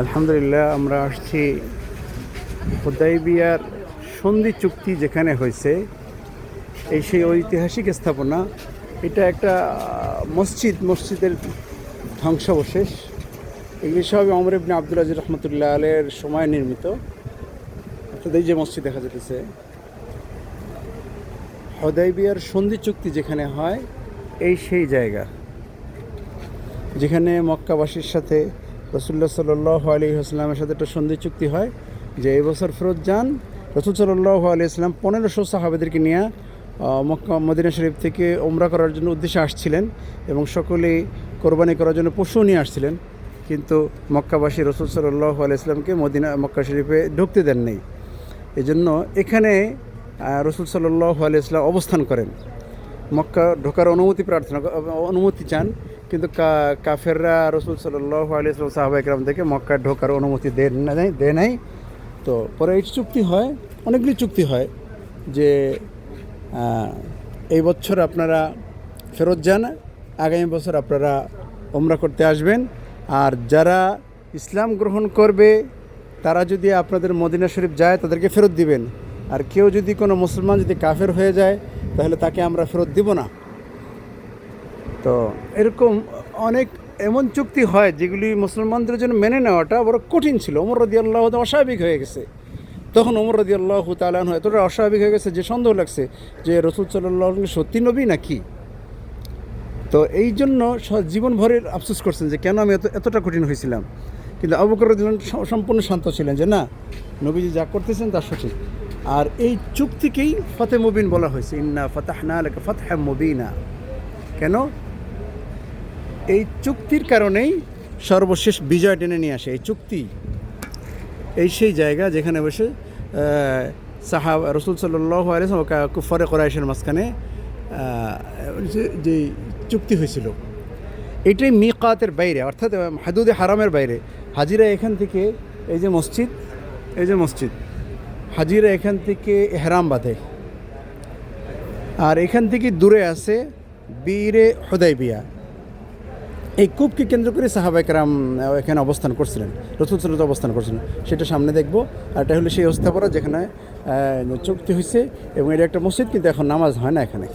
আলহামদুলিল্লাহ, আমরা আসছি হুদাইবিয়ার সন্ধি চুক্তি যেখানে হয়েছে, সেই ঐতিহাসিক স্থাপনা। এটা একটা মসজিদের ধ্বংসাবশেষ। এগুলি সব ওমর ইবনে আব্দুল আজিজ রহমতুল্লাহ আলাইহির সময় নির্মিত। অর্থাৎ এই যে মসজিদ দেখা যেতেছে, হুদাইবিয়ার সন্ধি চুক্তি যেখানে হয়, সেই জায়গা যেখানে মক্কাবাসীর সাথে রাসূলুল্লাহ সাল্লাল্লাহু আলাইহি ওয়াসাল্লামের সাথে একটা সন্ধি চুক্তি হয় যে এই বছর ফেরত যান। রাসূল সাল্লাল্লাহু আলাইহি ওয়াসাল্লাম 1500 সাহাবাদেরকে নিয়ে মক্কা মদিনা শরীফ থেকে ওমরা করার জন্য উদ্দেশ্যে আসছিলেন এবং সকলেই কোরবানি করার জন্য পশু নিয়ে আসছিলেন, কিন্তু মক্কাবাসী রাসূল সাল্লাল্লাহু আলাইহি ওয়াসাল্লামকে মক্কা শরীফে ঢুকতে দেন নাই। এজন্য এখানে রাসূল সাল্লাল্লাহু আলাইহি ওয়াসাল্লাম অবস্থান করেন, মক্কা ঢোকার অনুমতি চান, কিন্তু কাফেররা রাসূল সাল্লাল্লাহু আলাইহি ওয়াসাল্লাম সাহাবা একরাম থেকে মক্কা ঢোকার অনুমতি দেয় নাই। তো পরে এই চুক্তি হয়, অনেকগুলি চুক্তি হয় যে এই বছর আপনারা ফেরত যান, আগামী বছর আপনারা ওমরা করতে আসবেন, আর যারা ইসলাম গ্রহণ করবে তারা যদি আপনাদের মদিনা শরীফ যায় তাদেরকে ফেরত দিবেন, আর কেউ যদি কোনো মুসলমান যদি কাফের হয়ে যায় তাহলে তাকে আমরা ফেরত দিব না। তো এরকম অনেক এমন চুক্তি হয় যেগুলি মুসলমানদের জন্য মেনে নেওয়াটা বড় কঠিন ছিল। ওমর রাদিয়াল্লাহু তাআলা অস্বাভাবিক হয়ে গেছে। তখন ওমর রাদিয়াল্লাহু তাআলা এতটা অস্বাভাবিক হয়ে গেছে যে সন্দেহ লাগছে যে রাসূল সাল্লাল্লাহু আলাইহি ওয়াসাল্লাম সত্যি নবী নাকি। তো এই জন্য জীবন ভরের আফসোস করছেন যে কেন আমি এতটা কঠিন হয়েছিলাম। কিন্তু আবু বকর রাদিয়াল্লাহু আনহু সম্পূর্ণ শান্ত ছিলেন যে না, নবীজি যা করতেছেন তা সঠিক। আর এই চুক্তিকেই ফতে মুবিন বলা হয়েছে, ইন্না ফাতাহনা লাকা ফাতহাম মুবিনা। কেন? এই চুক্তির কারণেই সর্বশেষ বিজয় টেনে নিয়ে আসে এই চুক্তি। সেই জায়গা যেখানে বসে সাহাবা রাসূল সাল্লাল্লাহু আলাইহি ওয়াসাল্লাম কুফারে কুরাইশের মাঝখানে যে চুক্তি হয়েছিল, এটাই মিকাতের বাইরে, অর্থাৎ হাদুদে হারামের বাইরে। হাজিরা এখান থেকে এই যে মসজিদ হাজিরা এখান থেকে ইহরাম বাঁধে, আর এখান থেকে দূরে আছে বীরে হুদাইবিয়া। এই কূপকে কেন্দ্র করে সাহাবা একরাম এখানে অবস্থান করছিলেন, রাসূল সাল্লাল্লাহু আলাইহি অবস্থান করছিলেন। সেটা সামনে দেখব। আর এটা হলো সেই স্থাপনা যেখানে চুক্তি হয়েছে, এবং এটা একটা মসজিদ, কিন্তু এখন নামাজ হয় না এখানে।